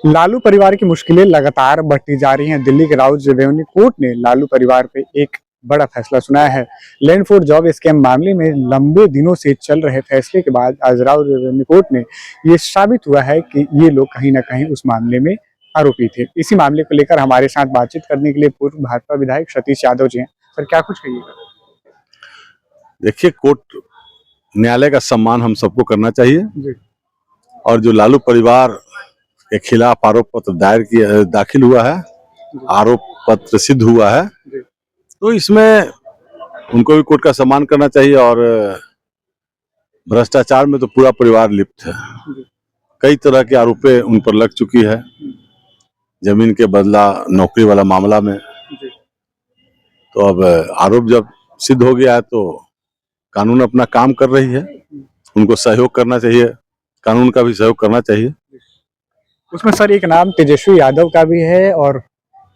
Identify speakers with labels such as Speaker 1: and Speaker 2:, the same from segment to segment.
Speaker 1: लालू परिवार की मुश्किलें लगातार बढ़ती जा रही हैं। दिल्ली के राउज रेवेन्यू कोर्ट ने लालू परिवार पे एक बड़ा फैसला सुनाया है। लैंड फॉर जॉब स्कैम मामले में लंबे दिनों से चल रहे फैसले के बाद आज राउज रेवेन्यू कोर्ट ने ये साबित हुआ है कि ये लोग कहीं ना कहीं उस मामले में आरोपी थे। इसी मामले को लेकर हमारे साथ बातचीत करने के लिए पूर्व भाजपा विधायक सतीश यादव जी हैं। सर, क्या कुछ कहिएगा?
Speaker 2: देखिए, कोर्ट न्यायालय का सम्मान हम सबको करना चाहिए
Speaker 1: जी।
Speaker 2: और जो लालू परिवार के खिलाफ आरोप पत्र दाखिल हुआ है, आरोप पत्र सिद्ध हुआ है, तो इसमें उनको भी कोर्ट का सम्मान करना चाहिए। और भ्रष्टाचार में तो पूरा परिवार लिप्त है। कई तरह के आरोपें उन पर लग चुकी है, जमीन के बदला नौकरी वाला मामला में। तो अब आरोप जब सिद्ध हो गया है तो कानून अपना काम कर रही है, उनको सहयोग करना चाहिए, कानून का भी सहयोग करना चाहिए।
Speaker 1: उसमें सर एक नाम तेजस्वी यादव का भी है और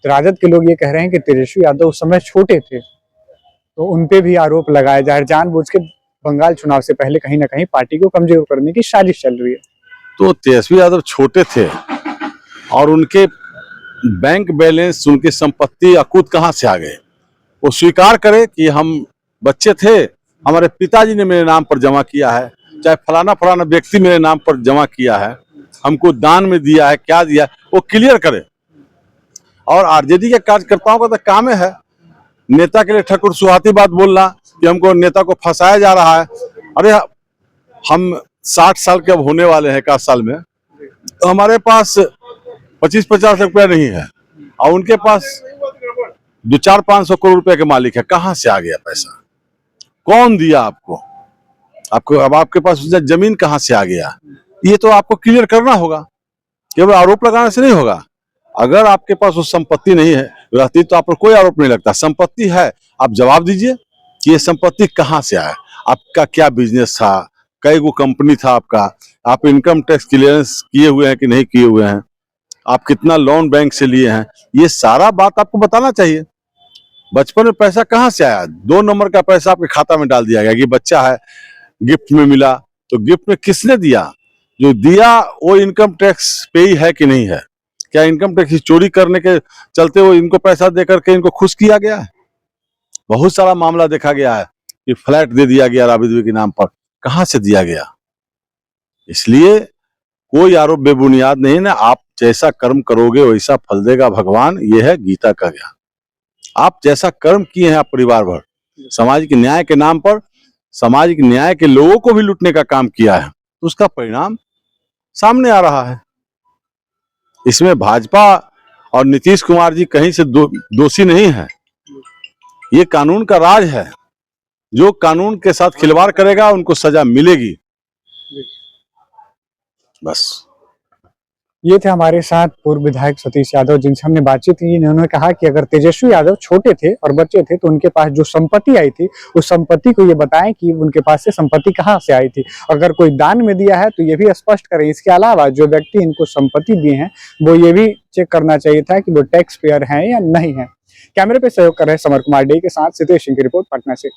Speaker 1: राजद के लोग ये कह रहे हैं कि तेजस्वी यादव उस समय छोटे थे, तो उनपे भी आरोप लगाया जा रहा है। जानबूझ के बंगाल चुनाव से पहले कहीं ना कहीं पार्टी को कमजोर करने की साजिश चल रही है।
Speaker 2: तो तेजस्वी यादव छोटे थे और उनके बैंक बैलेंस, उनकी संपत्ति अकूत कहाँ से आ गए? वो स्वीकार करे कि हम बच्चे थे, हमारे पिताजी ने मेरे नाम पर जमा किया है, चाहे फलाना फलाना व्यक्ति मेरे नाम पर जमा किया है, हमको दान में दिया है, क्या दिया है, वो क्लियर करे। और आरजेडी के कार्यकर्ताओं का तो काम है नेता के लिए ठकुर सुहाती बात बोलना कि हमको नेता को फंसाया जा रहा है। अरे हम 60 साल के अब होने वाले हैं, 1 साल में, तो हमारे पास 25-50 रुपया नहीं है और उनके पास 200-500 करोड़ रुपए के मालिक है। कहाँ से आ गया पैसा? कौन दिया आपको? अब आपके पास जमीन कहाँ से आ गया? ये तो आपको क्लियर करना होगा, केवल आरोप लगाने से नहीं होगा। अगर आपके पास वो संपत्ति नहीं है रहती तो आप पर कोई आरोप नहीं लगता। संपत्ति है, आप जवाब दीजिए कि ये संपत्ति कहाँ से आया, आपका क्या बिजनेस था, कई गो कंपनी था आपका, आप इनकम टैक्स क्लियरेंस किए हुए हैं कि नहीं किए हुए हैं, आप कितना लोन बैंक से लिए हैं, ये सारा बात आपको बताना चाहिए। बचपन में पैसा कहाँ से आया? 2 नंबर का पैसा आपके खाता में डाल दिया गया कि बच्चा है, गिफ्ट में मिला। तो गिफ्ट में किसने दिया? जो दिया वो इनकम टैक्स पेई है कि नहीं है? क्या इनकम टैक्स की चोरी करने के चलते वो इनको पैसा दे करके इनको खुश किया गया है? बहुत सारा मामला देखा गया है कि फ्लैट दे दिया गया राबिदवी के नाम पर। कहाँ से दिया गया? इसलिए कोई आरोप बेबुनियाद नहीं ना। आप जैसा कर्म करोगे वैसा फल देगा भगवान, ये है गीता का ज्ञान। आप जैसा कर्म किए हैं, आप परिवार भर सामाजिक न्याय के नाम पर सामाजिक न्याय के लोगों को भी लूटने का काम किया है, तो उसका परिणाम सामने आ रहा है। इसमें भाजपा और नीतीश कुमार जी कहीं से दोषी नहीं है। ये कानून का राज है। जो कानून के साथ खिलवाड़ करेगा उनको सजा मिलेगी। बस।
Speaker 1: ये थे हमारे साथ पूर्व विधायक सतीश यादव, जिनसे हमने बातचीत की। इन्होंने कहा कि अगर तेजस्वी यादव छोटे थे और बच्चे थे तो उनके पास जो संपत्ति आई थी उस संपत्ति को ये बताएं कि उनके पास से संपत्ति कहाँ से आई थी। अगर कोई दान में दिया है तो ये भी स्पष्ट करें। इसके अलावा जो व्यक्ति इनको संपत्ति दिए हैं वो ये भी चेक करना चाहिए था कि वो टैक्स पेयर हैं या नहीं है। कैमरे पे सहयोग कर रहे समर कुमार डे के साथ सितेश सिंह की रिपोर्ट, पटना से।